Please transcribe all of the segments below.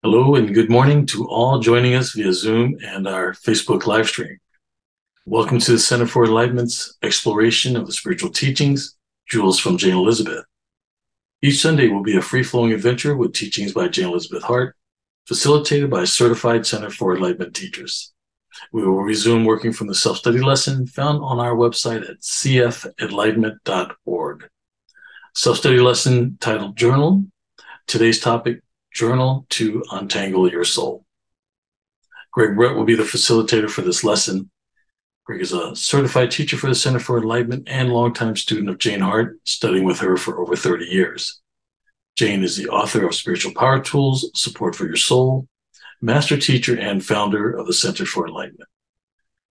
Hello and good morning to all joining us via Zoom and our Facebook live stream. Welcome to the Center for Enlightenment's exploration of the spiritual teachings, Jewels from Jane Elizabeth. Each Sunday will be a free-flowing adventure with teachings by Jane Elizabeth Hart, facilitated by certified Center for Enlightenment teachers. We will resume working from the self-study lesson found on our website at cfenlightenment.org. Self-study lesson titled Journal. Today's topic, Journal to Untangle Your Soul. Greg Brett will be the facilitator for this lesson. Greg is a certified teacher for the Center for Enlightenment and longtime student of Jane Hart, studying with her for over 30 years. Jane is the author of Spiritual Power Tools, Support for Your Soul, master teacher and founder of the Center for Enlightenment.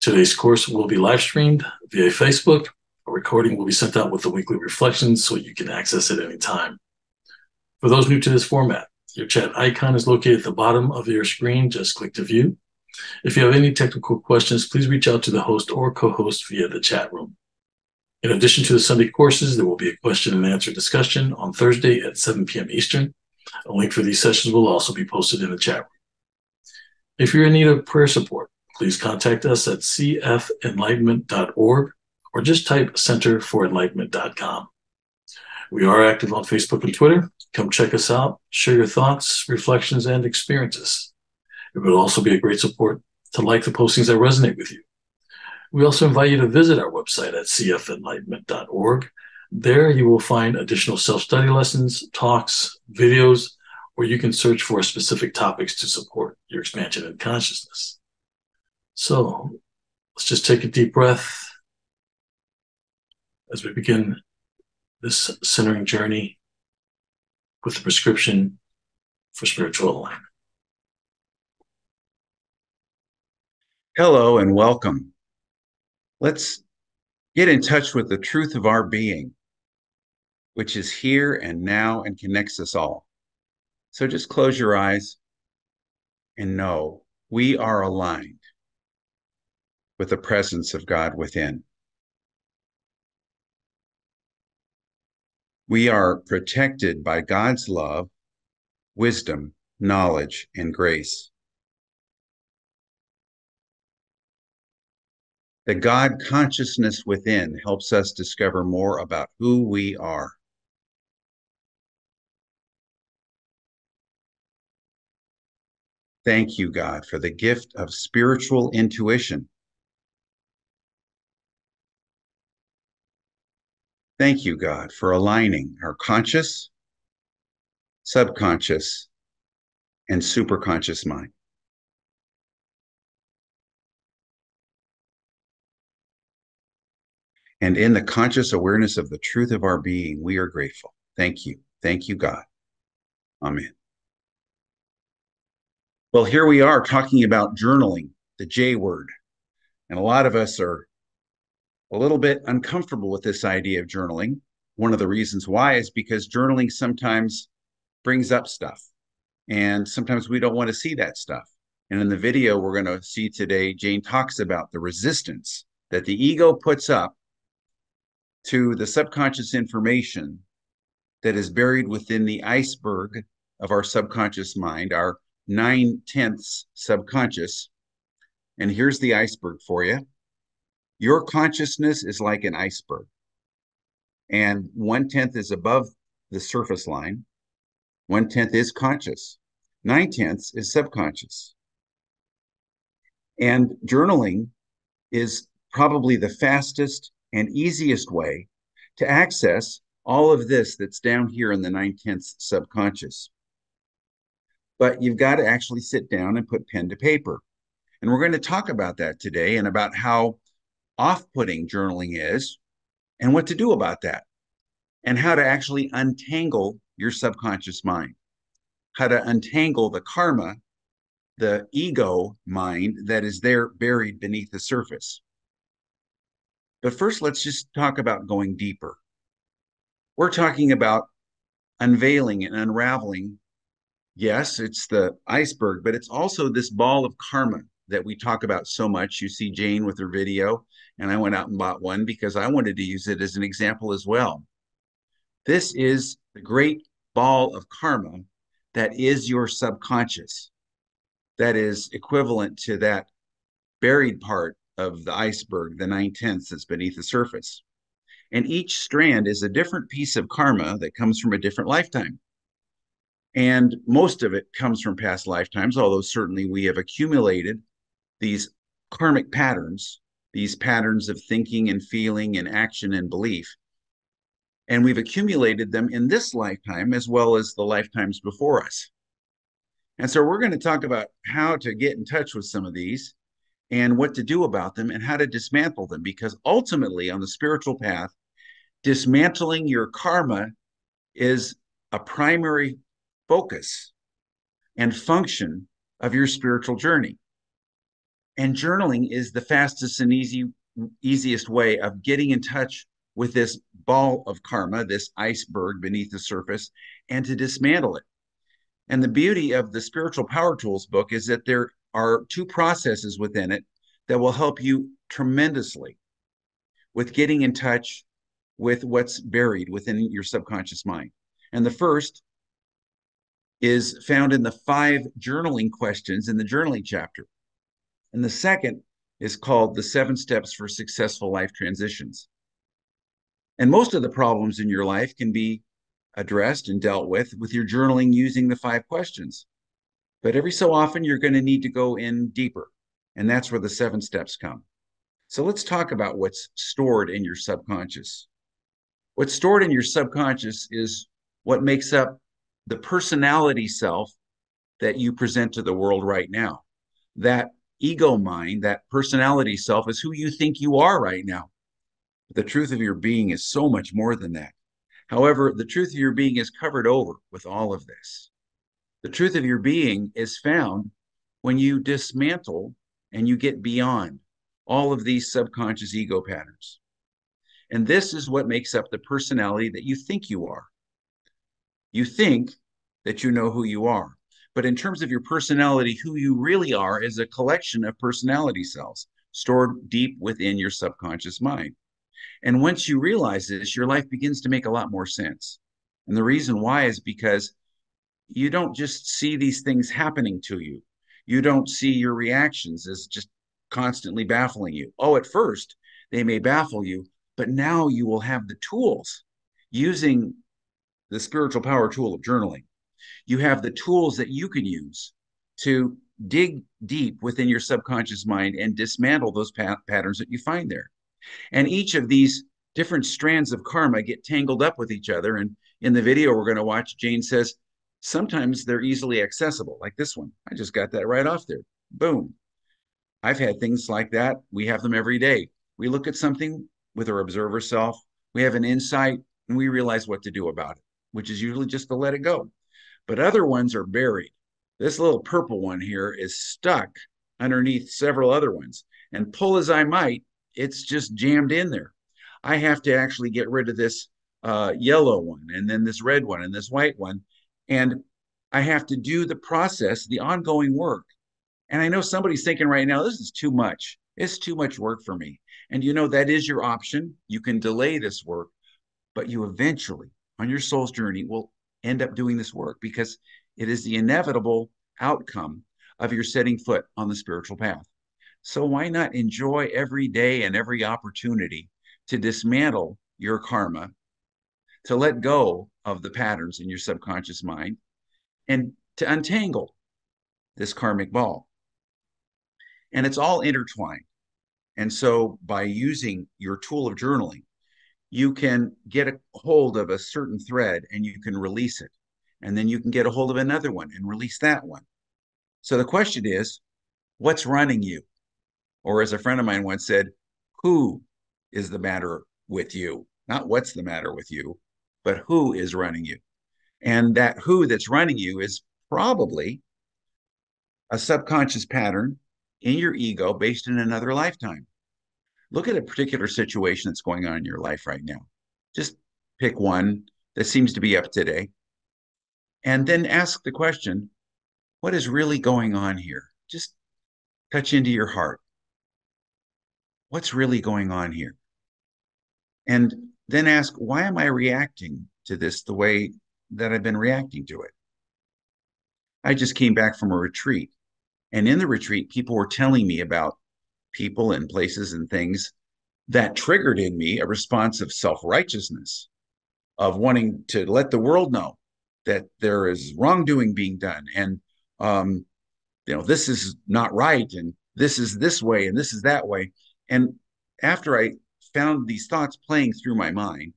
Today's course will be live streamed via Facebook. A recording will be sent out with the weekly reflections so you can access it anytime. For those new to this format, your chat icon is located at the bottom of your screen. Just click to view. If you have any technical questions, please reach out to the host or co-host via the chat room. In addition to the Sunday courses, there will be a question and answer discussion on Thursday at 7 p.m. Eastern. A link for these sessions will also be posted in the chat room. If you're in need of prayer support, please contact us at cfenlightenment.org or just type centerforenlightenment.com. We are active on Facebook and Twitter. Come check us out, share your thoughts, reflections, and experiences. It would also be a great support to like the postings that resonate with you. We also invite you to visit our website at cfenlightenment.org. There you will find additional self-study lessons, talks, videos, or you can search for specific topics to support your expansion in consciousness. So let's just take a deep breath as we begin this centering journey with the prescription for spiritual alignment. Hello and welcome. Let's get in touch with the truth of our being, which is here and now and connects us all. So just close your eyes and know we are aligned with the presence of God within. We are protected by God's love, wisdom, knowledge, and grace. The God consciousness within helps us discover more about who we are. Thank you, God, for the gift of spiritual intuition. Thank you, God, for aligning our conscious, subconscious, and superconscious mind. And in the conscious awareness of the truth of our being, we are grateful. Thank you. Thank you, God. Amen. Well, here we are talking about journaling, the J word. And a lot of us are a little bit uncomfortable with this idea of journaling. One of the reasons why is because journaling sometimes brings up stuff. And sometimes we don't want to see that stuff. And in the video we're going to see today, Jane talks about the resistance that the ego puts up to the subconscious information that is buried within the iceberg of our subconscious mind, our 9/10 subconscious. And here's the iceberg for you. Your consciousness is like an iceberg, and 1/10 is above the surface line. 1/10 is conscious. 9/10 is subconscious. And journaling is probably the fastest and easiest way to access all of this that's down here in the 9/10 subconscious. But you've got to actually sit down and put pen to paper. And we're going to talk about that today and about how off-putting journaling is and what to do about that and how to actually untangle your subconscious mind, how to untangle the karma, the ego mind that is there buried beneath the surface. But first, let's just talk about going deeper. We're talking about unveiling and unraveling. Yes, it's the iceberg, but it's also this ball of karma that we talk about so much. You see Jane with her video, and I went out and bought one because I wanted to use it as an example as well. This is the great ball of karma that is your subconscious, that is equivalent to that buried part of the iceberg, the 9/10 that's beneath the surface. And each strand is a different piece of karma that comes from a different lifetime. And most of it comes from past lifetimes, although certainly we have accumulated these karmic patterns, these patterns of thinking and feeling and action and belief. And we've accumulated them in this lifetime as well as the lifetimes before us. And so we're going to talk about how to get in touch with some of these and what to do about them and how to dismantle them. Because ultimately, on the spiritual path, dismantling your karma is a primary focus and function of your spiritual journey. And journaling is the fastest and easiest way of getting in touch with this ball of karma, this iceberg beneath the surface, and to dismantle it. And the beauty of the Spiritual Power Tools book is that there are two processes within it that will help you tremendously with getting in touch with what's buried within your subconscious mind. And the first is found in the 5 journaling questions in the journaling chapter. And the second is called the 7 steps for successful life transitions. And most of the problems in your life can be addressed and dealt with your journaling using the 5 questions. But every so often, you're going to need to go in deeper. And that's where the 7 steps come. So let's talk about what's stored in your subconscious. What's stored in your subconscious is what makes up the personality self that you present to the world right now. That ego mind, that personality self, is who you think you are right now. But the truth of your being is so much more than that. However, the truth of your being is covered over with all of this. The truth of your being is found when you dismantle and you get beyond all of these subconscious ego patterns. And this is what makes up the personality that you think you are. You think that you know who you are. But in terms of your personality, who you really are is a collection of personality cells stored deep within your subconscious mind. And once you realize this, your life begins to make a lot more sense. And the reason why is because you don't just see these things happening to you. You don't see your reactions as just constantly baffling you. Oh, at first, they may baffle you, but now you will have the tools using the spiritual power tool of journaling. You have the tools that you can use to dig deep within your subconscious mind and dismantle those patterns that you find there. And each of these different strands of karma get tangled up with each other. And in the video we're going to watch, Jane says, sometimes they're easily accessible, like this one. I just got that right off there. Boom. I've had things like that. We have them every day. We look at something with our observer self, we have an insight, and we realize what to do about it, which is usually just to let it go. But other ones are buried. This little purple one here is stuck underneath several other ones. And pull as I might, it's just jammed in there. I have to actually get rid of this yellow one, and then this red one, and this white one. And I have to do the process, the ongoing work. And I know somebody's thinking right now, this is too much. It's too much work for me. And you know, that is your option. You can delay this work, but you eventually, on your soul's journey, will end up doing this work because it is the inevitable outcome of your setting foot on the spiritual path. So why not enjoy every day and every opportunity to dismantle your karma, to let go of the patterns in your subconscious mind, and to untangle this karmic ball? And it's all intertwined. And so by using your tool of journaling, you can get a hold of a certain thread and you can release it. And then you can get a hold of another one and release that one. So the question is, what's running you? Or as a friend of mine once said, who is the matter with you? Not what's the matter with you, but who is running you? And that who that's running you is probably a subconscious pattern in your ego based in another lifetime. Look at a particular situation that's going on in your life right now. Just pick one that seems to be up today. And then ask the question, what is really going on here? Just touch into your heart. What's really going on here? And then ask, why am I reacting to this the way that I've been reacting to it? I just came back from a retreat. And in the retreat, people were telling me about people and places and things that triggered in me a response of self righteousness, of wanting to let the world know that there is wrongdoing being done. And, this is not right. And this is this way. And this is that way. And after I found these thoughts playing through my mind,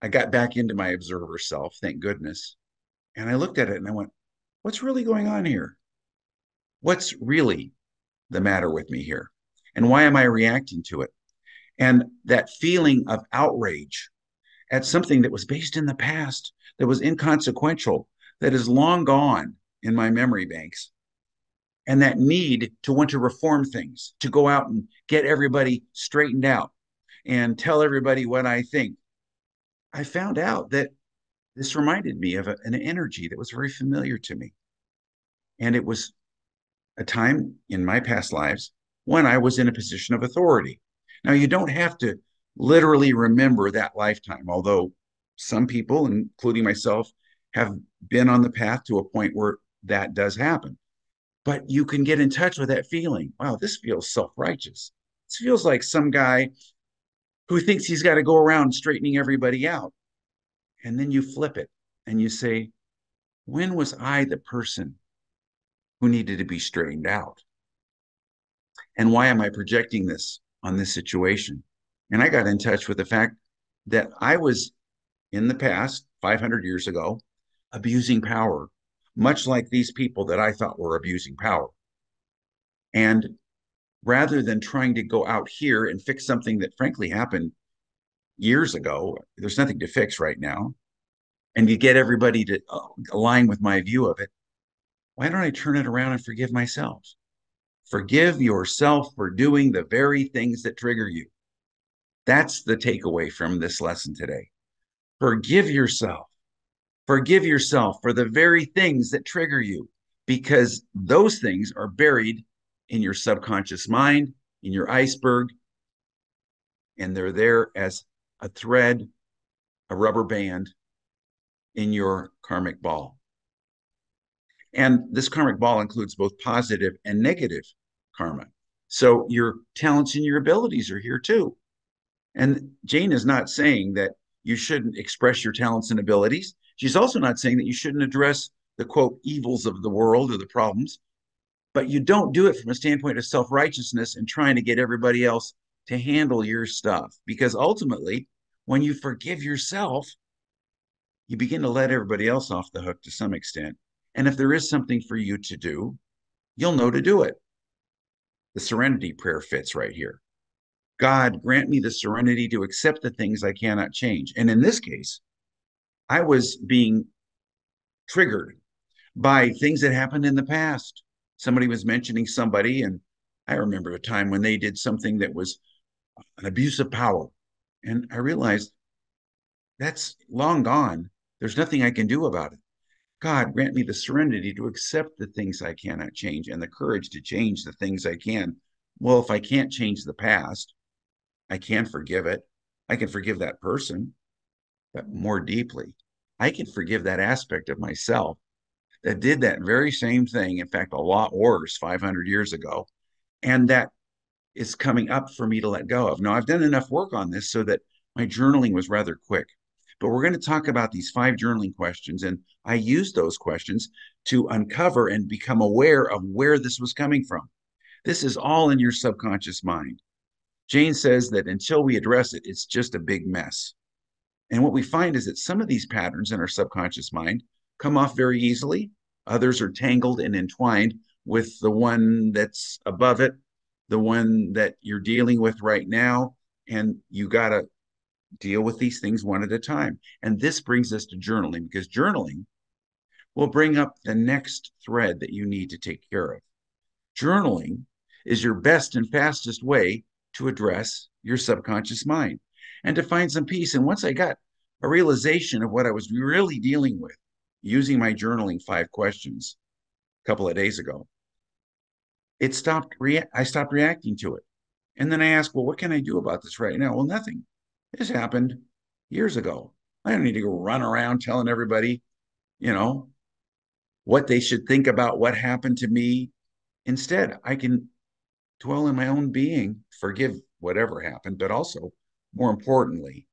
I got back into my observer self, thank goodness. And I looked at it and I went, what's really going on here? What's really the matter with me here? And why am I reacting to it? And that feeling of outrage at something that was based in the past, that was inconsequential, that is long gone in my memory banks, and that need to want to reform things, to go out and get everybody straightened out and tell everybody what I think. I found out that this reminded me of an energy that was very familiar to me. And it was a time in my past lives when I was in a position of authority. Now, you don't have to literally remember that lifetime, although some people, including myself, have been on the path to a point where that does happen. But you can get in touch with that feeling. Wow, this feels self righteous. This feels like some guy who thinks he's got to go around straightening everybody out. And then you flip it and you say, when was I the person who needed to be straightened out? And why am I projecting this on this situation? And I got in touch with the fact that I was in the past, 500 years ago, abusing power, much like these people that I thought were abusing power. And rather than trying to go out here and fix something that frankly happened years ago, there's nothing to fix right now, and you get everybody to align with my view of it, why don't I turn it around and forgive myself? Forgive yourself for doing the very things that trigger you. That's the takeaway from this lesson today. Forgive yourself. Forgive yourself for the very things that trigger you, because those things are buried in your subconscious mind, in your iceberg, and they're there as a thread, a rubber band in your karmic ball. And this karmic ball includes both positive and negative karma. So your talents and your abilities are here too. And Jane is not saying that you shouldn't express your talents and abilities. She's also not saying that you shouldn't address the quote evils of the world or the problems, but you don't do it from a standpoint of self-righteousness and trying to get everybody else to handle your stuff. Because ultimately, when you forgive yourself, you begin to let everybody else off the hook to some extent. And if there is something for you to do, you'll know to do it. The serenity prayer fits right here. God, grant me the serenity to accept the things I cannot change. And in this case, I was being triggered by things that happened in the past. Somebody was mentioning somebody, and I remember a time when they did something that was an abuse of power. And I realized that's long gone. There's nothing I can do about it. God, grant me the serenity to accept the things I cannot change and the courage to change the things I can. Well, if I can't change the past, I can forgive it. I can forgive that person, but more deeply, I can forgive that aspect of myself that did that very same thing. In fact, a lot worse 500 years ago. And that is coming up for me to let go of. Now, I've done enough work on this so that my journaling was rather quick. But we're going to talk about these 5 journaling questions. And I used those questions to uncover and become aware of where this was coming from. This is all in your subconscious mind. Jane says that until we address it, it's just a big mess. And what we find is that some of these patterns in our subconscious mind come off very easily. Others are tangled and entwined with the one that's above it, the one that you're dealing with right now. And you got to deal with these things one at a time. And this brings us to journaling, because journaling will bring up the next thread that you need to take care of. Journaling is your best and fastest way to address your subconscious mind and to find some peace. And once I got a realization of what I was really dealing with using my journaling 5 questions a couple of days ago, I stopped reacting to it. And then I asked, well, what can I do about this right now? Well, nothing. This happened years ago. I don't need to go run around telling everybody, you know, what they should think about what happened to me. Instead, I can dwell in my own being, forgive whatever happened, but also, more importantly,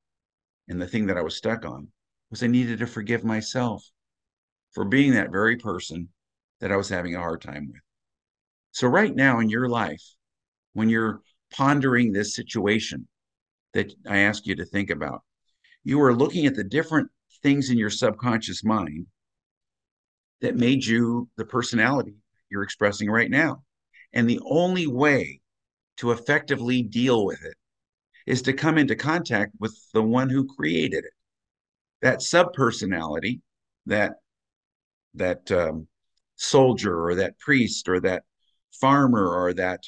and the thing that I was stuck on was I needed to forgive myself for being that very person that I was having a hard time with. So, right now in your life, when you're pondering this situation that I ask you to think about, you are looking at the different things in your subconscious mind that made you the personality you're expressing right now. And the only way to effectively deal with it is to come into contact with the one who created it. That subpersonality, that that soldier or that priest or that farmer or that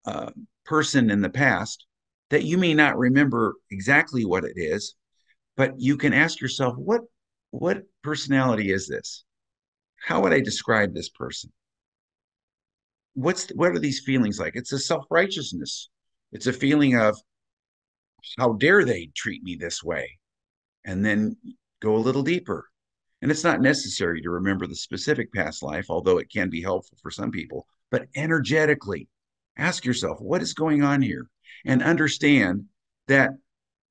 uh, person in the past that you may not remember exactly what it is, but you can ask yourself, what personality is this? How would I describe this person? What are these feelings like? It's a self-righteousness. It's a feeling of how dare they treat me this way? And then go a little deeper. And it's not necessary to remember the specific past life, although it can be helpful for some people. But energetically, ask yourself, what is going on here? And understand that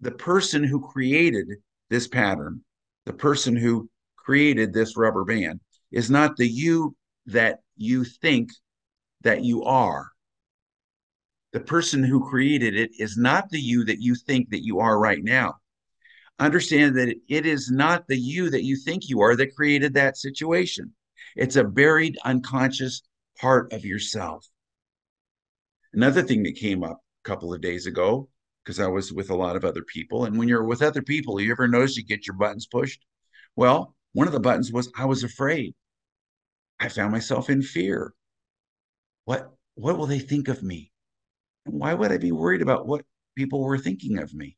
the person who created this pattern, the person who created this rubber band, is not the you that you think that you are. The person who created it is not the you that you think that you are right now. Understand that it is not the you that you think you are that created that situation. It's a buried unconscious part of yourself. Another thing that came up a couple of days ago, because I was with a lot of other people, and when you're with other people, you ever notice you get your buttons pushed? Well, one of the buttons was I was afraid. I found myself in fear. What will they think of me? And why would I be worried about what people were thinking of me?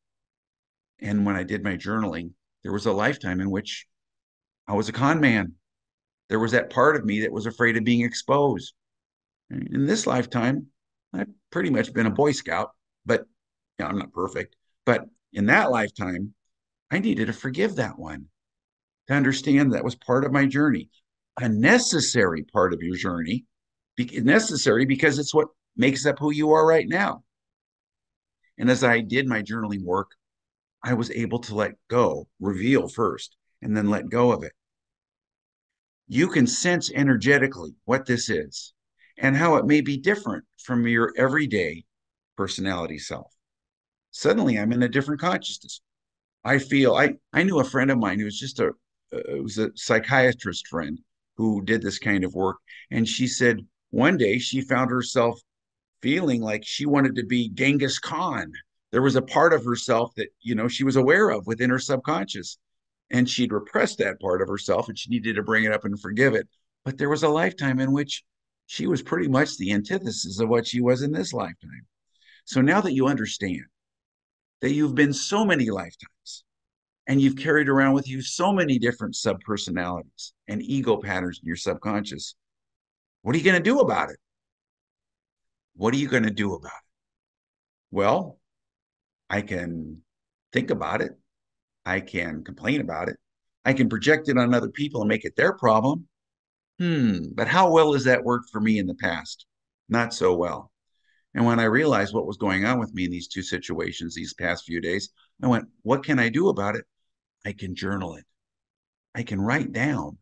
And when I did my journaling, there was a lifetime in which I was a con man. There was that part of me that was afraid of being exposed. In this lifetime, I've pretty much been a Boy Scout, but I'm not perfect. But in that lifetime, I needed to forgive that one, to understand that was part of my journey, a necessary part of your journey, necessary because it's what makes up who you are right now. And as I did my journaling work, I was able to let go, reveal first, and then let go of it. You can sense energetically what this is and how it may be different from your everyday personality self. Suddenly, I'm in a different consciousness. I knew a friend of mine who was just it was a psychiatrist friend who did this kind of work. And she said one day she found herself feeling like she wanted to be Genghis Khan. There was a part of herself that, she was aware of within her subconscious. And she'd repressed that part of herself and she needed to bring it up and forgive it. But there was a lifetime in which she was pretty much the antithesis of what she was in this lifetime. So now that you understand that you've been so many lifetimes and you've carried around with you so many different subpersonalities and ego patterns in your subconscious, what are you going to do about it? What are you going to do about it? Well, I can think about it. I can complain about it. I can project it on other people and make it their problem. But how well has that worked for me in the past? Not so well. And when I realized what was going on with me in these two situations these past few days, I went, what can I do about it? I can journal it. I can write down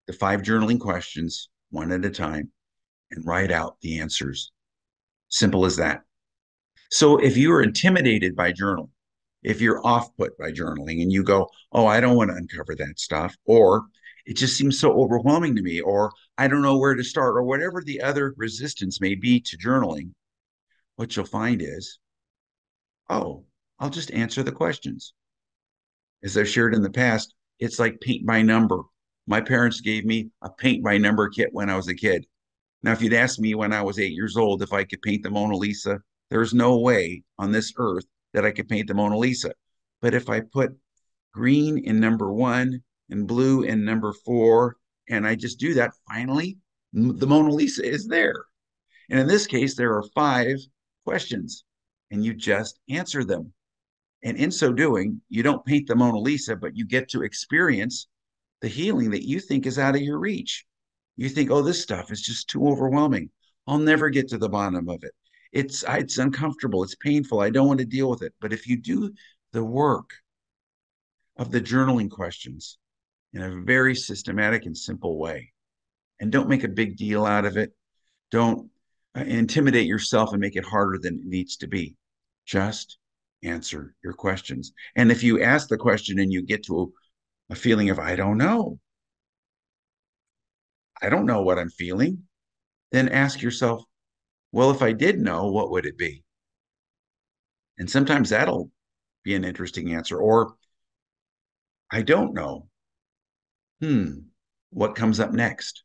the 5 journaling questions one at a time and write out the answers. Simple as that. So if you're intimidated by journaling, if you're off put by journaling and you go, oh, I don't want to uncover that stuff, or it just seems so overwhelming to me, or I don't know where to start, or whatever the other resistance may be to journaling, what you'll find is, oh, I'll just answer the questions. As I've shared in the past, it's like paint by number. My parents gave me a paint by number kit when I was a kid. Now, if you'd asked me when I was 8 years old if I could paint the Mona Lisa, there's no way on this earth that I could paint the Mona Lisa. But if I put green in number 1 and blue in number 4, and I just do that, finally, the Mona Lisa is there. And in this case, there are 5 questions, and you just answer them. And in so doing, you don't paint the Mona Lisa, but you get to experience the healing that you think is out of your reach. You think, oh, this stuff is just too overwhelming. I'll never get to the bottom of it. It's uncomfortable. It's painful. I don't want to deal with it. But if you do the work of the journaling questions in a very systematic and simple way, and don't make a big deal out of it, don't intimidate yourself and make it harder than it needs to be. Just answer your questions. And if you ask the question and you get to a feeling of, I don't know what I'm feeling, then ask yourself, well, if I did know, what would it be? And sometimes that'll be an interesting answer. Or I don't know. What comes up next?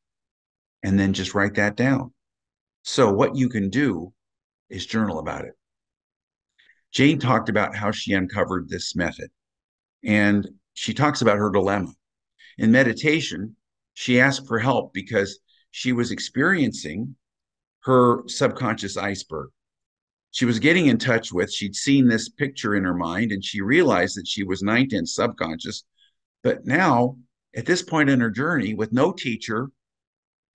And then just write that down. So what you can do is journal about it. Jane talked about how she uncovered this method, and she talks about her dilemma. In meditation, she asked for help because she was experiencing her subconscious iceberg. She was getting in touch with, she'd seen this picture in her mind, and she realized that she was 9/10 subconscious. But now, at this point in her journey, with no teacher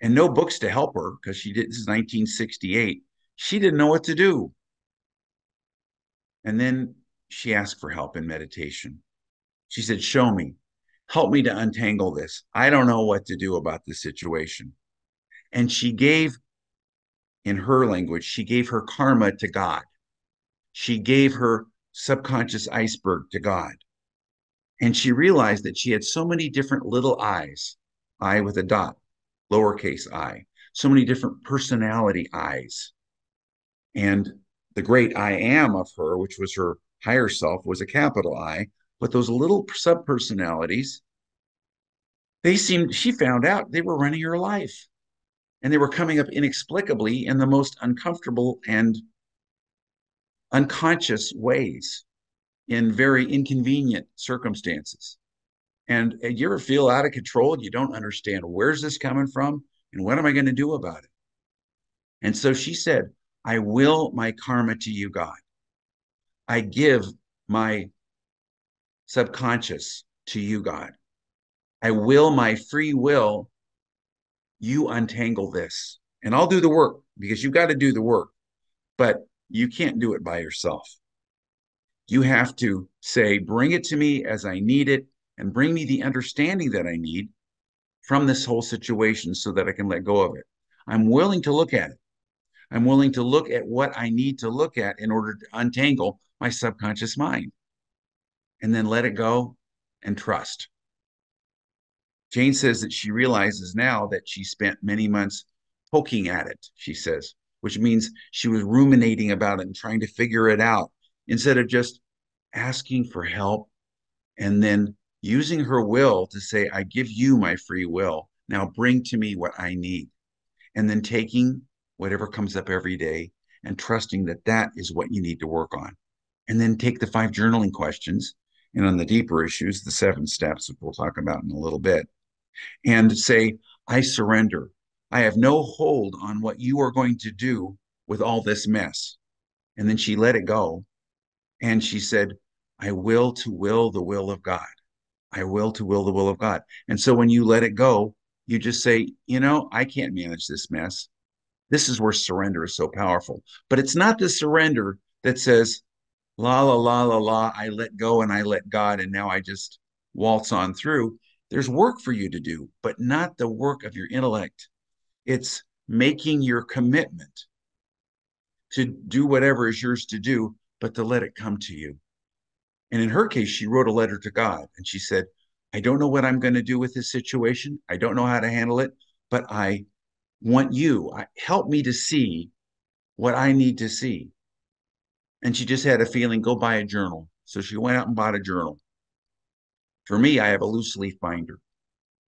and no books to help her, because this is 1968, she didn't know what to do. And then she asked for help in meditation. She said, show me, help me to untangle this. I don't know what to do about this situation. And she gave, in her language, she gave her karma to God. She gave her subconscious iceberg to God. And she realized that she had so many different little I's, I with a dot, lowercase I, so many different personality I's. And the great I am of her, which was her higher self, was a capital I. But those little sub personalities, she found out they were running her life. And they were coming up inexplicably in the most uncomfortable and unconscious ways in very inconvenient circumstances. And you ever feel out of control and you don't understand where's this coming from and what am I going to do about it? And so she said, I will my karma to you, God. I give my subconscious to you, God. I will my free will, you untangle this. And I'll do the work because you've got to do the work, but you can't do it by yourself. You have to say, bring it to me as I need it and bring me the understanding that I need from this whole situation so that I can let go of it. I'm willing to look at it. I'm willing to look at what I need to look at in order to untangle my subconscious mind and then let it go and trust. Jane says that she realizes now that she spent many months poking at it, she says, which means she was ruminating about it and trying to figure it out instead of just asking for help and then using her will to say, I give you my free will. Now bring to me what I need. And then taking whatever comes up every day and trusting that that is what you need to work on. And then take the 5 journaling questions and on the deeper issues, the 7 steps, which we'll talk about in a little bit, and say, I surrender. I have no hold on what you are going to do with all this mess. And then she let it go. And she said, I will to will the will of God. I will to will the will of God. And so when you let it go, you just say, I can't manage this mess. This is where surrender is so powerful. But it's not the surrender that says, la, la, la, la, la, I let go and I let God, and now I just waltz on through. There's work for you to do, but not the work of your intellect. It's making your commitment to do whatever is yours to do, but to let it come to you. And in her case, she wrote a letter to God and she said, I don't know what I'm going to do with this situation. I don't know how to handle it, but I want you. Help me to see what I need to see. And she just had a feeling, go buy a journal. So she went out and bought a journal. For me, I have a loose leaf binder.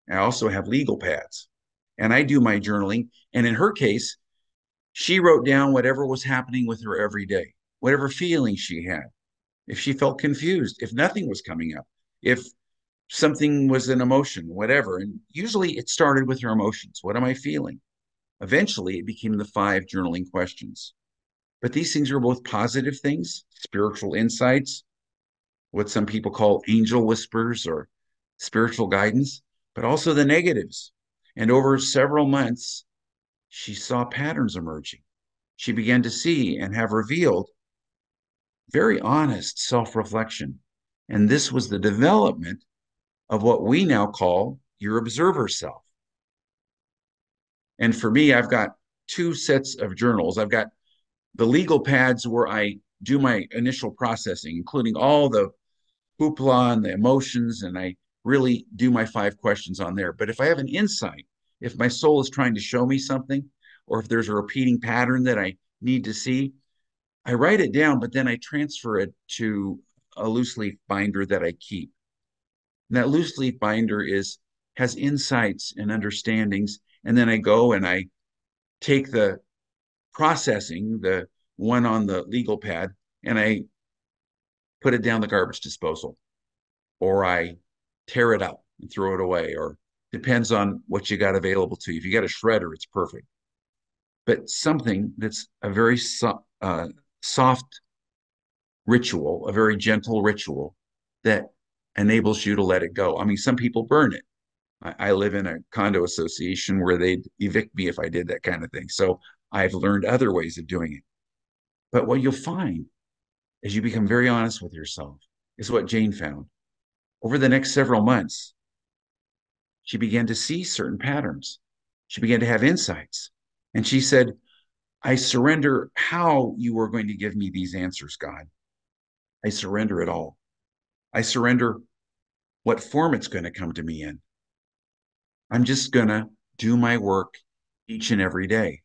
I also have legal pads. And I do my journaling. And in her case, she wrote down whatever was happening with her every day, whatever feelings she had. If she felt confused, if nothing was coming up, if something was an emotion, whatever. And usually it started with her emotions. What am I feeling? Eventually, it became the 5 journaling questions. But these things are both positive things, spiritual insights, what some people call angel whispers or spiritual guidance, but also the negatives. And over several months, she saw patterns emerging. She began to see and have revealed very honest self reflection. And this was the development of what we now call your observer self. And for me, I've got two sets of journals. I've got the legal pads where I do my initial processing, including all the hoopla and the emotions, and I really do my 5 questions on there. But if I have an insight, if my soul is trying to show me something, or if there's a repeating pattern that I need to see, I write it down, but then I transfer it to a loose leaf binder that I keep. And that loose leaf binder has insights and understandings. And then I go and I take the processing, the one on the legal pad, and I put it down the garbage disposal, or I tear it up and throw it away, or depends on what you got available to you. If you got a shredder, it's perfect. But something that's a very soft ritual, a very gentle ritual that enables you to let it go. I mean, some people burn it. I live in a condo association where they'd evict me if I did that kind of thing. So I've learned other ways of doing it. But what you'll find as you become very honest with yourself is what Jane found. Over the next several months, she began to see certain patterns. She began to have insights. And she said, I surrender how you are going to give me these answers, God. I surrender it all. I surrender what form it's going to come to me in. I'm just going to do my work each and every day.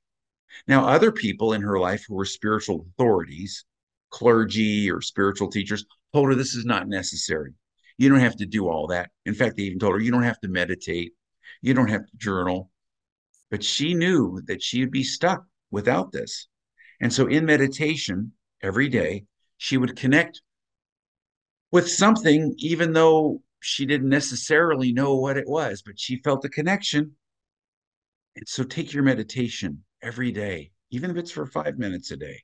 Now, other people in her life who were spiritual authorities, clergy or spiritual teachers, told her this is not necessary. You don't have to do all that. In fact, they even told her you don't have to meditate, you don't have to journal. But she knew that she would be stuck without this. And so in meditation every day, she would connect with something, even though she didn't necessarily know what it was, but she felt the connection. And so take your meditation every day, even if it's for 5 minutes a day,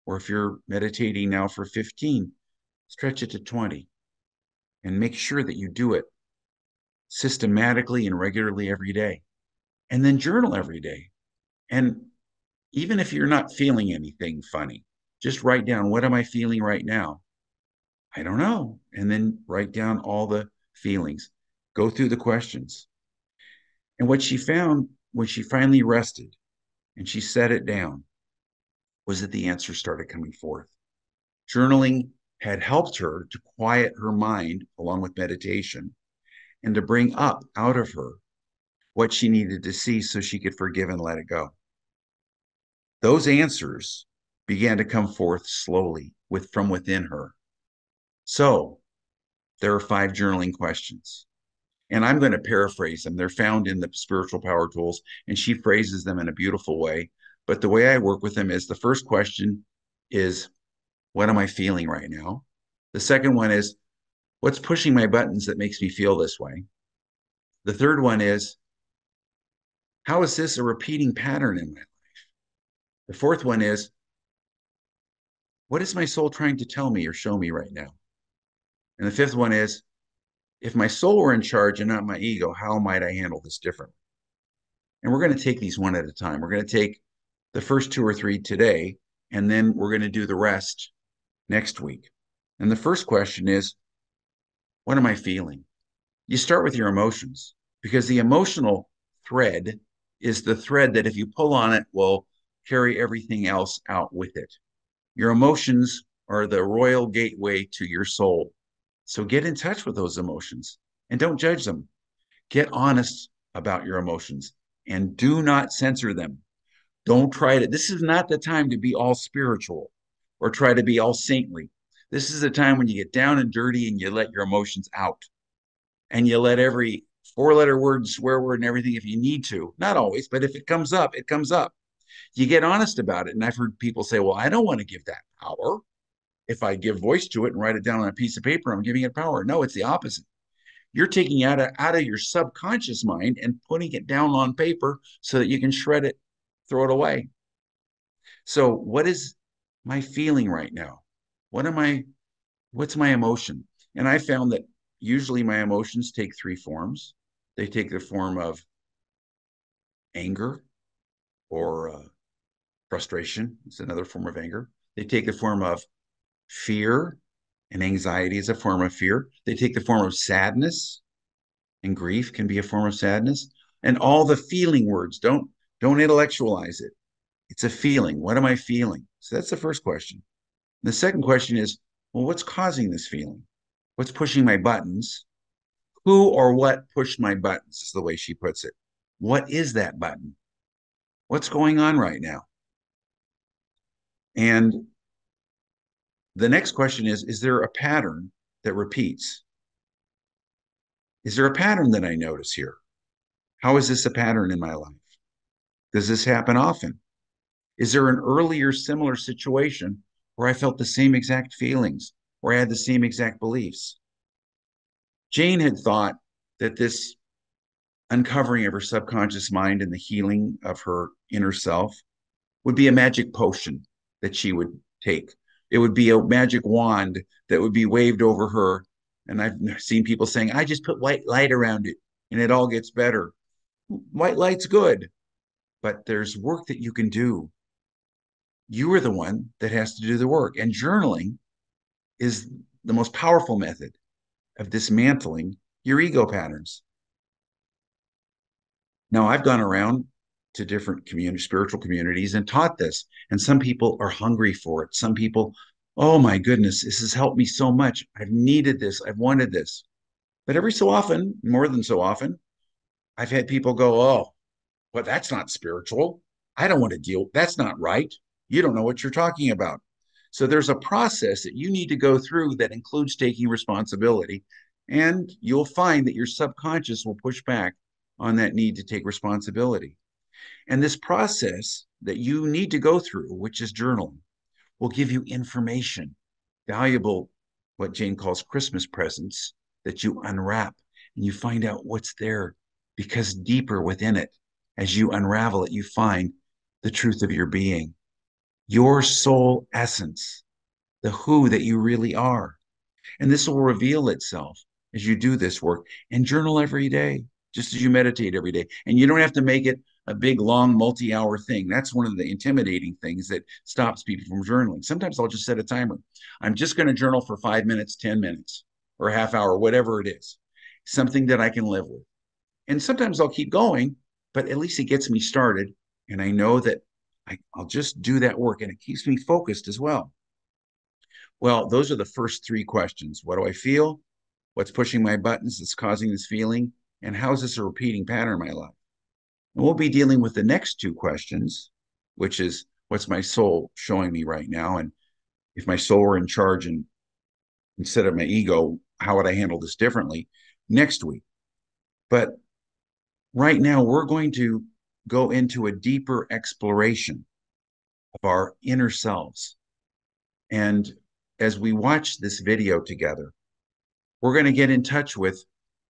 or if you're meditating now for 15, stretch it to 20 and make sure that you do it systematically and regularly every day. And then journal every day. And even if you're not feeling anything funny, just write down, what am I feeling right now? I don't know. And then write down all the feelings. Go through the questions. And what she found when she finally rested and she set it down was that the answers started coming forth. Journaling had helped her to quiet her mind along with meditation and to bring up out of her what she needed to see so she could forgive and let it go. Those answers began to come forth slowly from within her. So there are 5 journaling questions. And I'm going to paraphrase them. They're found in the Spiritual Power Tools, and she phrases them in a beautiful way. But the way I work with them is the first question is, what am I feeling right now? The second one is, what's pushing my buttons that makes me feel this way? The third one is, how is this a repeating pattern in my life? The fourth one is, what is my soul trying to tell me or show me right now? And the fifth one is, if my soul were in charge and not my ego, how might I handle this differently? And we're going to take these one at a time. We're going to take the first 2 or 3 today, and then we're going to do the rest next week. And the first question is, what am I feeling? You start with your emotions, because the emotional thread is the thread that if you pull on it will carry everything else out with it. Your emotions are the royal gateway to your soul. So get in touch with those emotions and don't judge them. Get honest about your emotions and do not censor them. Don't try to. This is not the time to be all spiritual or try to be all saintly. This is the time when you get down and dirty and you let your emotions out and you let every 4-letter word, swear word, and everything if you need to. Not always, but if it comes up, it comes up. You get honest about it. And I've heard people say, well, I don't want to give that power. If I give voice to it and write it down on a piece of paper, I'm giving it power. No, it's the opposite. You're taking it out of your subconscious mind and putting it down on paper so that you can shred it, throw it away. So what is my feeling right now? What's my emotion? And I found that usually my emotions take 3 forms. They take the form of anger or frustration. It's another form of anger. They take the form of fear, and anxiety is a form of fear. They take the form of sadness, and grief can be a form of sadness. And all the feeling words, don't intellectualize it. It's a feeling. What am I feeling? So that's the first question. The second question is, well, what's causing this feeling? What's pushing my buttons? Who or what pushed my buttons is the way she puts it. What is that button? What's going on right now? And the next question is there a pattern that repeats? Is there a pattern that I notice here? How is this a pattern in my life? Does this happen often? Is there an earlier similar situation where I felt the same exact feelings, or I had the same exact beliefs? Jane had thought that this uncovering of her subconscious mind and the healing of her inner self would be a magic potion that she would take. It would be a magic wand that would be waved over her. And I've seen people saying, I just put white light around it and it all gets better. White light's good, but there's work that you can do. You are the one that has to do the work. And journaling is the most powerful method of dismantling your ego patterns. Now, I've gone around to different spiritual communities and taught this, and some people are hungry for it. Some people, oh my goodness, this has helped me so much. I've needed this. I've wanted this. But every so often, more than so often, I've had people go, oh, well, that's not spiritual. I don't want to deal. That's not right. You don't know what you're talking about. So there's a process that you need to go through that includes taking responsibility. And you'll find that your subconscious will push back on that need to take responsibility. And this process that you need to go through, which is journaling, will give you information, valuable, what Jane calls Christmas presents, that you unwrap and you find out what's there, because deeper within it, as you unravel it, you find the truth of your being, your soul essence, the who that you really are. And this will reveal itself as you do this work and journal every day, just as you meditate every day. And you don't have to make it a big, long, multi-hour thing. That's one of the intimidating things that stops people from journaling. Sometimes I'll just set a timer. I'm just going to journal for 5 minutes, 10 minutes, or a half hour, whatever it is, something that I can live with. And sometimes I'll keep going, but at least it gets me started. And I know that I'll just do that work, and it keeps me focused as well. Well, those are the first three questions. What do I feel? What's pushing my buttons that's causing this feeling? And how is this a repeating pattern in my life? And we'll be dealing with the next two questions, which is, what's my soul showing me right now? And if my soul were in charge and instead of my ego, how would I handle this differently next week? But right now, we're going to go into a deeper exploration of our inner selves. And as we watch this video together, we're going to get in touch with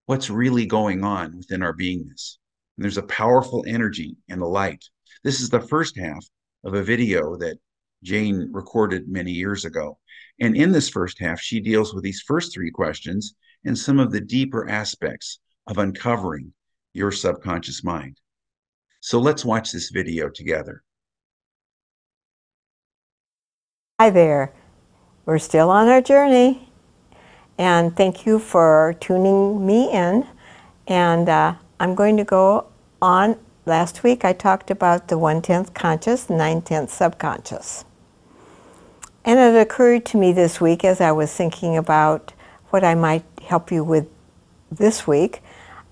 what's really going on within our beingness. And there's a powerful energy and a light. This is the first half of a video that Jane recorded many years ago. And in this first half, she deals with these first three questions and some of the deeper aspects of uncovering your subconscious mind. So let's watch this video together. Hi there. We're still on our journey, and thank you for tuning me in. And I'm going to go on. Last week I talked about the 1/10 conscious, 9/10 subconscious. And it occurred to me this week as I was thinking about what I might help you with this week,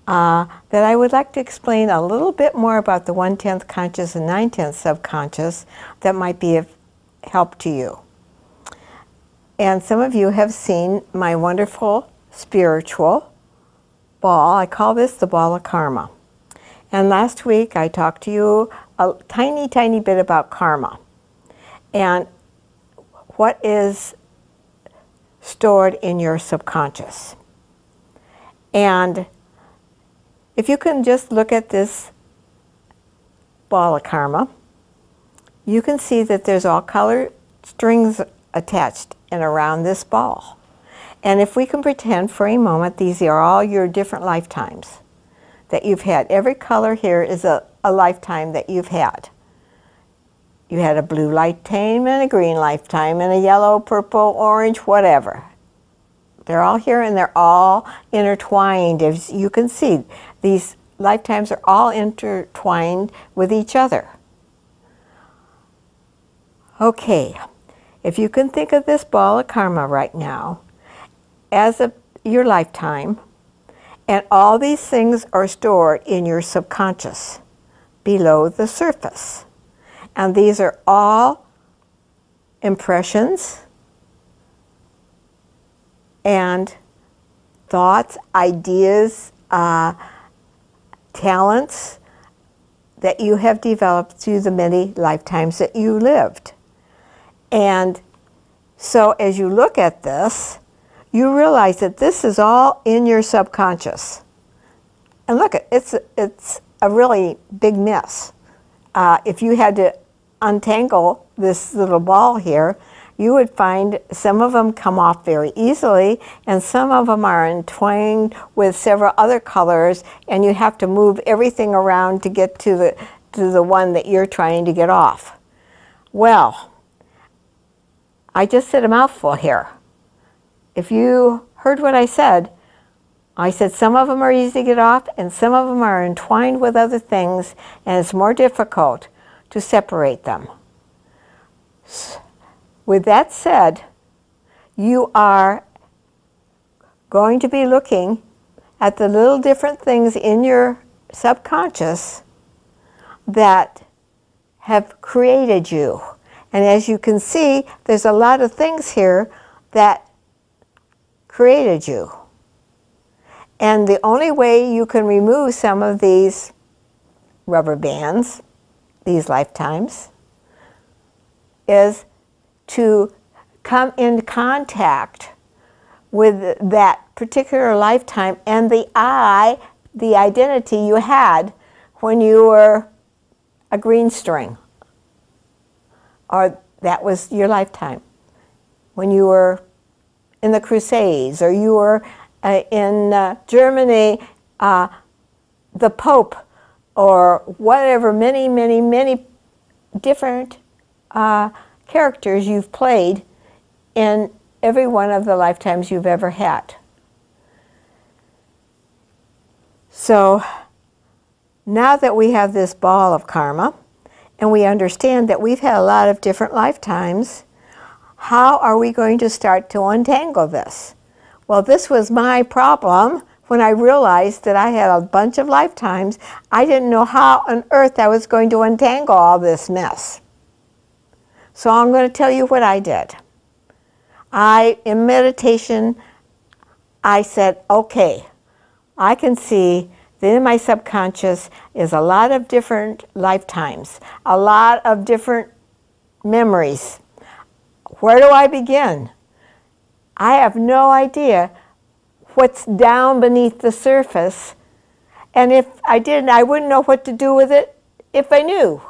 that I would like to explain a little bit more about the 1/10 conscious and 9/10 subconscious that might be of help to you. And some of you have seen my wonderful spiritual ball. I call this the ball of karma. And last week I talked to you a tiny, tiny bit about karma and what is stored in your subconscious. And if you can just look at this ball of karma, you can see that there's all color strings attached and around this ball. And if we can pretend for a moment these are all your different lifetimes that you've had. Every color here is a lifetime that you've had. You had a blue lifetime and a green lifetime and a yellow, purple, orange, whatever. They're all here and they're all intertwined. As you can see, these lifetimes are all intertwined with each other. Okay, if you can think of this ball of karma right now as your lifetime, and all these things are stored in your subconscious below the surface. And these are all impressions and thoughts, ideas, talents that you have developed through the many lifetimes that you lived. And so as you look at this, you realize that this is all in your subconscious. And look, it's a really big mess. If you had to untangle this little ball here, you would find some of them come off very easily, and some of them are entwined with several other colors, and you have to move everything around to get to the one that you're trying to get off. Well, I just said a mouthful here. If you heard what I said some of them are easy to get off, and some of them are entwined with other things, and it's more difficult to separate them. With that said, you are going to be looking at the little different things in your subconscious that have created you. And as you can see, there's a lot of things here that created you. And the only way you can remove some of these rubber bands, these lifetimes, is to come in contact with that particular lifetime and the identity you had when you were a green string, or that was your lifetime. When you were in the Crusades, or you were in Germany, the Pope, or whatever, many, many, many different characters you've played in every one of the lifetimes you've ever had. So now that we have this ball of karma, and we understand that we've had a lot of different lifetimes, how are we going to start to untangle this? Well, this was my problem when I realized that I had a bunch of lifetimes. I didn't know how on earth I was going to untangle all this mess. So I'm going to tell you what I did. In meditation, I said, okay, I can see that in my subconscious is a lot of different lifetimes, a lot of different memories. Where do I begin? I have no idea what's down beneath the surface, and if I didn't, I wouldn't know what to do with it if I knew.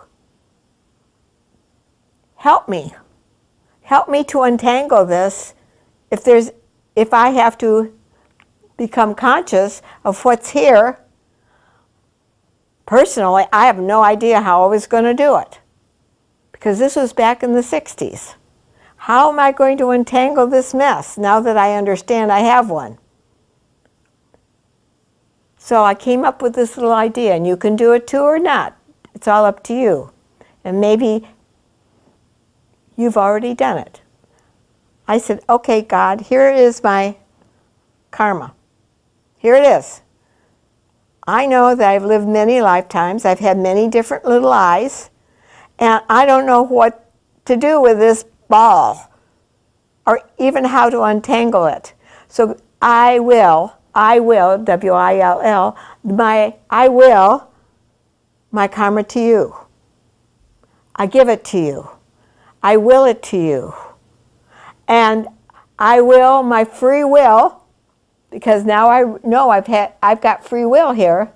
Help me. Help me to untangle this if I have to become conscious of what's here. Personally, I have no idea how I was going to do it, because this was back in the 60s. How am I going to untangle this mess now that I understand I have one? So I came up with this little idea, and you can do it too or not. It's all up to you. And maybe you've already done it. I said, okay, God, here is my karma. Here it is. I know that I've lived many lifetimes. I've had many different little eyes, and I don't know what to do with this ball, or even how to untangle it. So I will, W-I-L-L, my karma to you. I give it to you. I will it to you. And I will my free will, because now I know I've got free will here.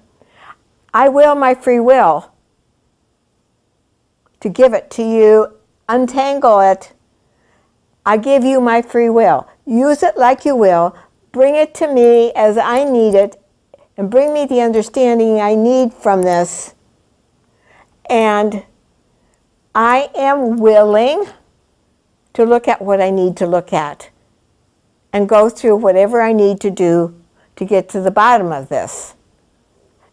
I will my free will to give it to you, untangle it. I give you my free will. Use it like you will. Bring it to me as I need it and bring me the understanding I need from this. And I am willing to look at what I need to look at and go through whatever I need to do to get to the bottom of this.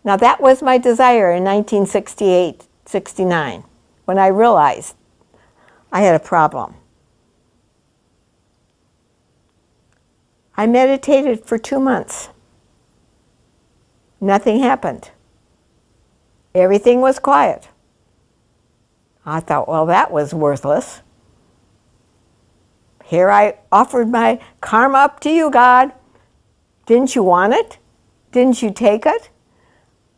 Now that was my desire in 1968, 69, when I realized I had a problem. I meditated for 2 months. Nothing happened. Everything was quiet. I thought, well, that was worthless. Here I offered my karma up to you, God. Didn't you want it? Didn't you take it?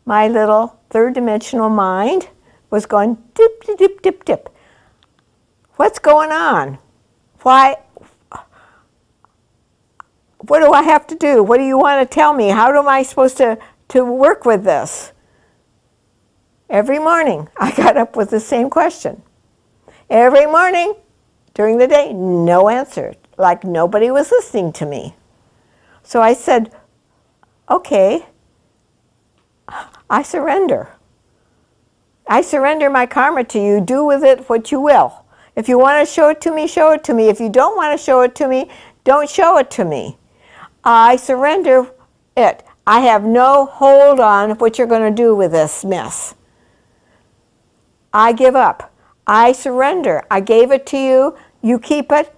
My little third-dimensional mind was going dip, dip, dip, dip, dip. What's going on? Why? What do I have to do? What do you want to tell me? How am I supposed to work with this? Every morning, I got up with the same question. Every morning, during the day, no answer, like nobody was listening to me. So I said, okay, I surrender. I surrender my karma to you. Do with it what you will. If you want to show it to me, show it to me. If you don't want to show it to me, don't show it to me. I surrender it. I have no hold on what you're going to do with this mess. I give up. I surrender. I gave it to you. You keep it.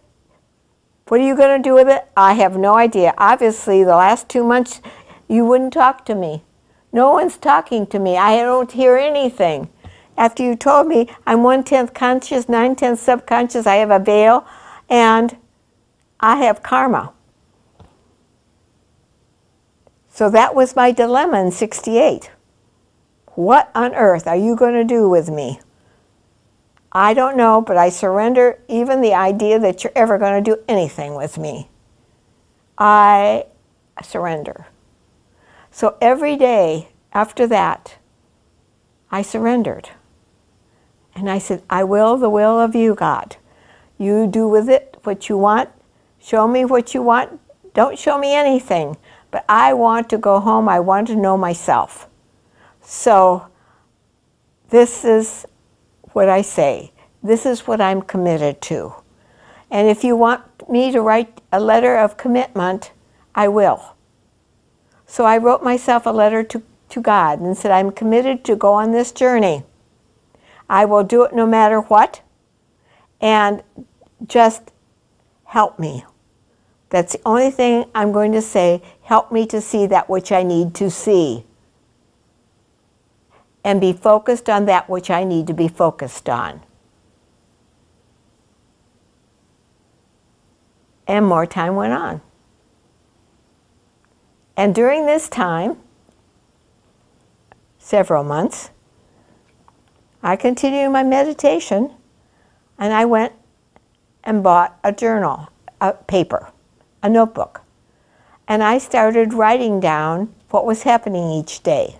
What are you going to do with it? I have no idea. Obviously, the last 2 months, you wouldn't talk to me. No one's talking to me. I don't hear anything. After you told me I'm 1/10 conscious, 9/10 subconscious, I have a veil, and I have karma. So that was my dilemma in 68. What on earth are you going to do with me? I don't know, but I surrender even the idea that you're ever going to do anything with me. I surrender. So every day after that, I surrendered. And I said, I will the will of you, God. You do with it what you want. Show me what you want. Don't show me anything. But I want to go home. I want to know myself. So this is what I say. This is what I'm committed to. And if you want me to write a letter of commitment, I will. So I wrote myself a letter to God and said, I'm committed to go on this journey. I will do it no matter what. And just help me. That's the only thing I'm going to say. Help me to see that which I need to see. And be focused on that which I need to be focused on. And more time went on. And during this time, several months, I continued my meditation, and I went and bought a journal, a paper, a notebook. And I started writing down what was happening each day.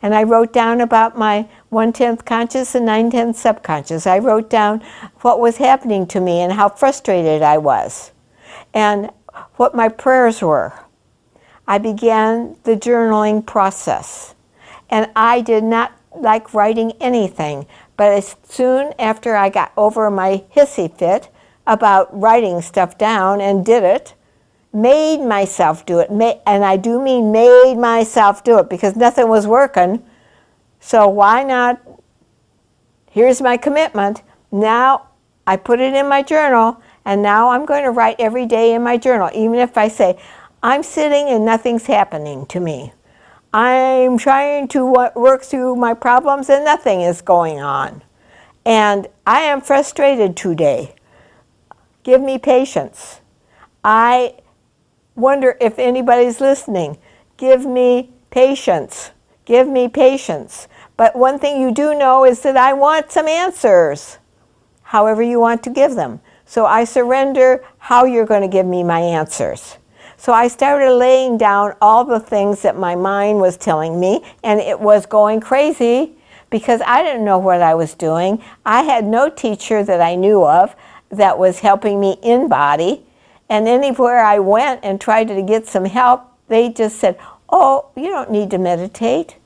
And I wrote down about my 1/10 conscious and 9/10 subconscious. I wrote down what was happening to me and how frustrated I was, and what my prayers were. I began the journaling process. And I did not like writing anything, but as soon after I got over my hissy fit about writing stuff down and did it, made myself do it, and I do mean made myself do it because nothing was working, so why not, here's my commitment, now I put it in my journal, and now I'm going to write every day in my journal, even if I say, I'm sitting and nothing's happening to me. I'm trying to work through my problems and nothing is going on. And I am frustrated today. Give me patience. I wonder if anybody's listening. Give me patience. Give me patience. But one thing you do know is that I want some answers, however you want to give them. So I surrender how you're going to give me my answers. So I started laying down all the things that my mind was telling me, and it was going crazy because I didn't know what I was doing. I had no teacher that I knew of that was helping me in body, and anywhere I went and tried to get some help, they just said, oh, you don't need to meditate.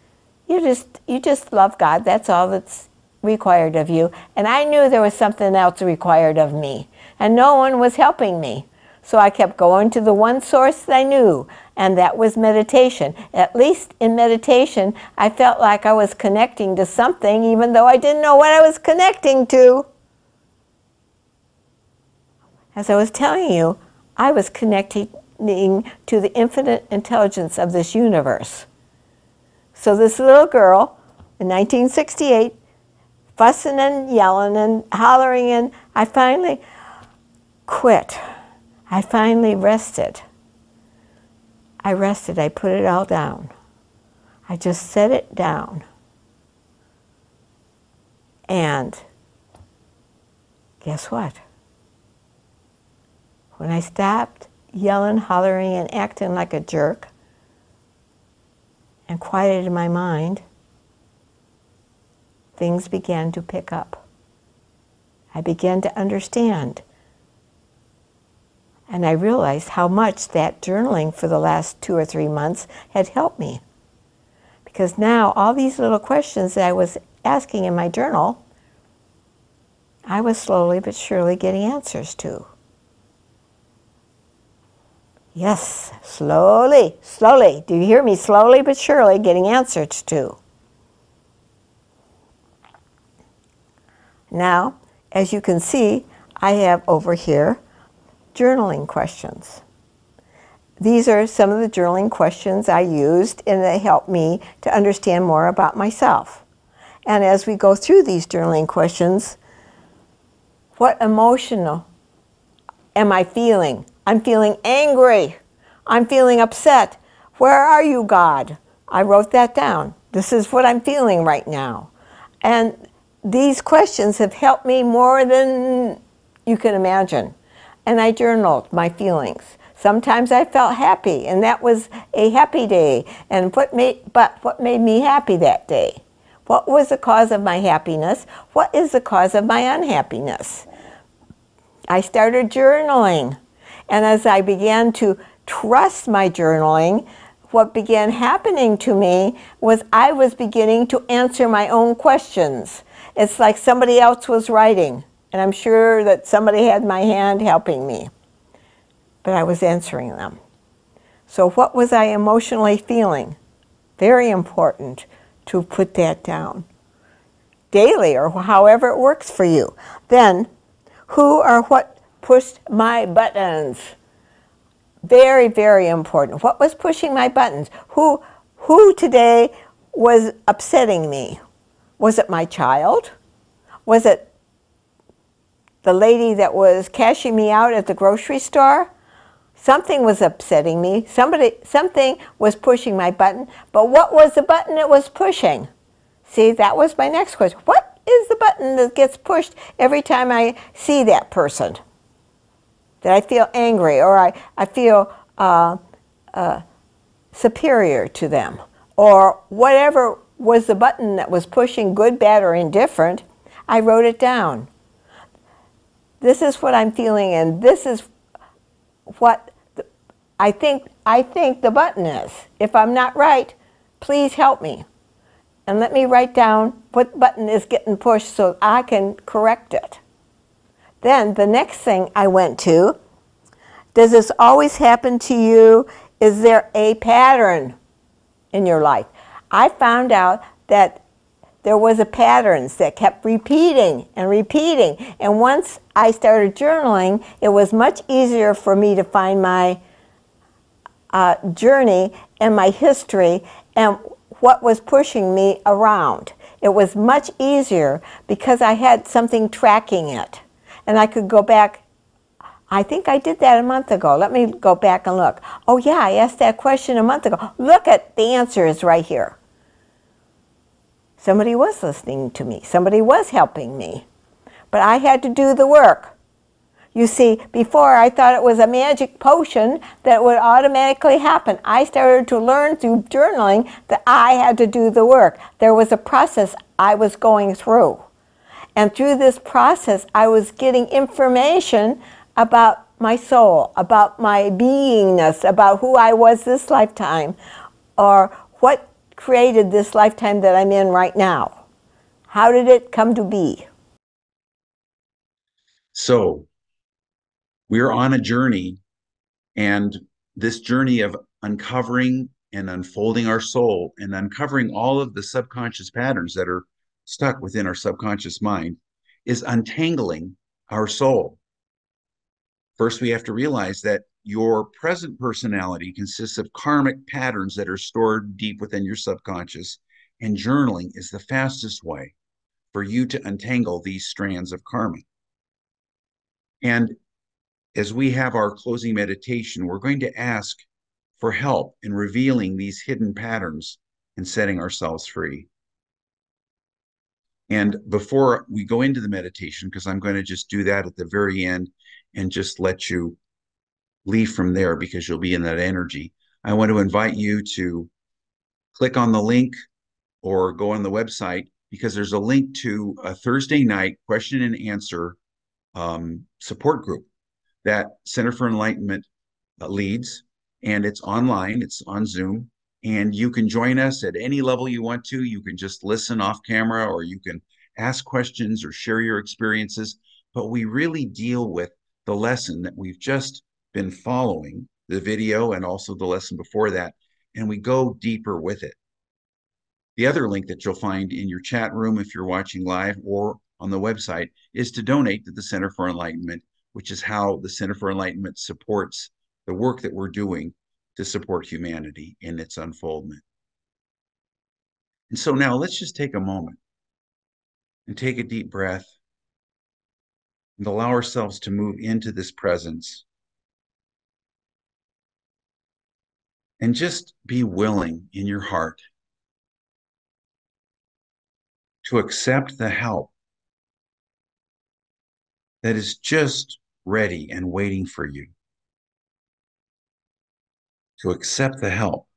You just love God. That's all that's required of you. And I knew there was something else required of me, and no one was helping me. So I kept going to the one source that I knew, and that was meditation. At least in meditation, I felt like I was connecting to something, even though I didn't know what I was connecting to. As I was telling you, I was connecting to the infinite intelligence of this universe. So this little girl in 1968, fussing and yelling and hollering, and I finally quit. I finally rested. I rested. I put it all down. I just set it down. And guess what? When I stopped yelling, hollering, and acting like a jerk, and quieted my mind, things began to pick up. I began to understand. And I realized how much that journaling for the last 2 or 3 months had helped me. Because now all these little questions that I was asking in my journal, I was slowly but surely getting answers to. Yes, slowly, slowly. Do you hear me? Slowly but surely getting answers to. Now, as you can see, I have over here journaling questions. These are some of the journaling questions I used, and they helped me to understand more about myself. And as we go through these journaling questions, what emotional am I feeling? I'm feeling angry. I'm feeling upset. Where are you, God? I wrote that down. This is what I'm feeling right now. And these questions have helped me more than you can imagine. And I journaled my feelings. Sometimes I felt happy, and that was a happy day. And what made me happy that day? What was the cause of my happiness? What is the cause of my unhappiness? I started journaling. And as I began to trust my journaling, what began happening to me was I was beginning to answer my own questions. It's like somebody else was writing, and I'm sure that somebody had my hand helping me, but I was answering them. So what was I emotionally feeling? Very important to put that down daily, or however it works for you. Then, who or what pushed my buttons? Very, very important. What was pushing my buttons? Who today was upsetting me? Was it my child? Was it the lady that was cashing me out at the grocery store? Something was upsetting me. Something was pushing my button. But what was the button it was pushing? See, that was my next question. What is the button that gets pushed every time I see that person? That I feel angry, or I feel superior to them, or whatever was the button that was pushing, good, bad, or indifferent. I wrote it down. This is what I'm feeling, and this is what I think the button is. If I'm not right, please help me. And let me write down what button is getting pushed so I can correct it. Then the next thing I went to, does this always happen to you? Is there a pattern in your life? I found out that there was a patterns that kept repeating and repeating. And once I started journaling, it was much easier for me to find my journey and my history and what was pushing me around. It was much easier because I had something tracking it. And I could go back. I think I did that a month ago. Let me go back and look. Oh yeah, I asked that question a month ago. Look at the answer is right here. Somebody was listening to me. Somebody was helping me. But I had to do the work. You see, before I thought it was a magic potion that would automatically happen. I started to learn through journaling that I had to do the work. There was a process I was going through. And through this process, I was getting information about my soul, about my beingness, about who I was this lifetime, or what created this lifetime that I'm in right now? How did it come to be? So we're on a journey, and this journey of uncovering and unfolding our soul and uncovering all of the subconscious patterns that are stuck within our subconscious mind is untangling our soul. First, we have to realize that your present personality consists of karmic patterns that are stored deep within your subconscious, and journaling is the fastest way for you to untangle these strands of karma. And as we have our closing meditation, we're going to ask for help in revealing these hidden patterns and setting ourselves free. And before we go into the meditation, because I'm going to just do that at the very end and just let you leave from there because you'll be in that energy, I want to invite you to click on the link or go on the website, because there's a link to a Thursday night question and answer support group that Center for Enlightenment leads, and it's online, it's on Zoom, and you can join us at any level you want to. You can just listen off camera, or you can ask questions or share your experiences, but we really deal with the lesson that we've just been following, the video and also the lesson before that, and we go deeper with it. The other link that you'll find in your chat room if you're watching live or on the website is to donate to the Center for Enlightenment, which is how the Center for Enlightenment supports the work that we're doing to support humanity in its unfoldment. And so now let's just take a moment and take a deep breath and allow ourselves to move into this presence and just be willing in your heart to accept the help that is just ready and waiting for you. To accept the help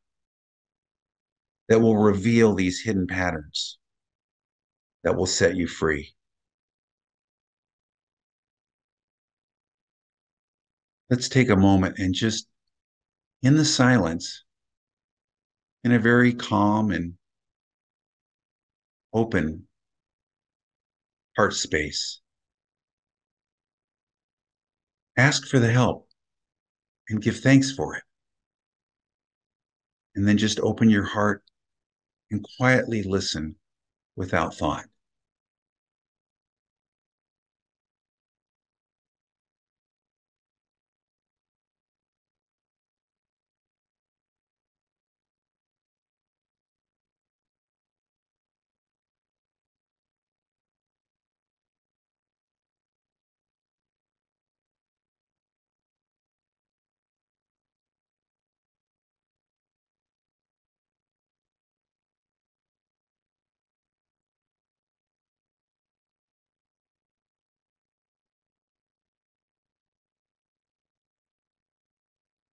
that will reveal these hidden patterns that will set you free. Let's take a moment and just, in the silence, in a very calm and open heart space, ask for the help and give thanks for it. And then just open your heart and quietly listen without thought.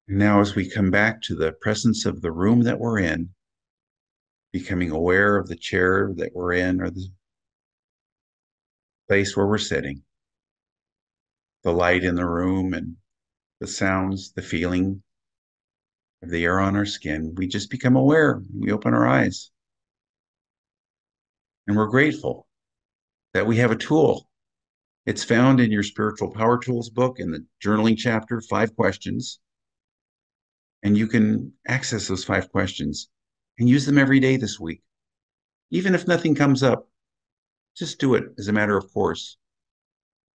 And now, as we come back to the presence of the room that we're in, becoming aware of the chair that we're in or the place where we're sitting, the light in the room and the sounds, the feeling of the air on our skin, we just become aware. We open our eyes. And we're grateful that we have a tool. It's found in your Spiritual Power Tools book in the journaling chapter, 5 questions. And you can access those 5 questions and use them every day this week. Even if nothing comes up, just do it as a matter of course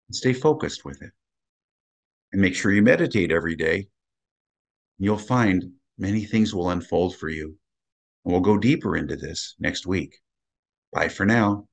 and stay focused with it. And make sure you meditate every day. You'll find many things will unfold for you. And we'll go deeper into this next week. Bye for now.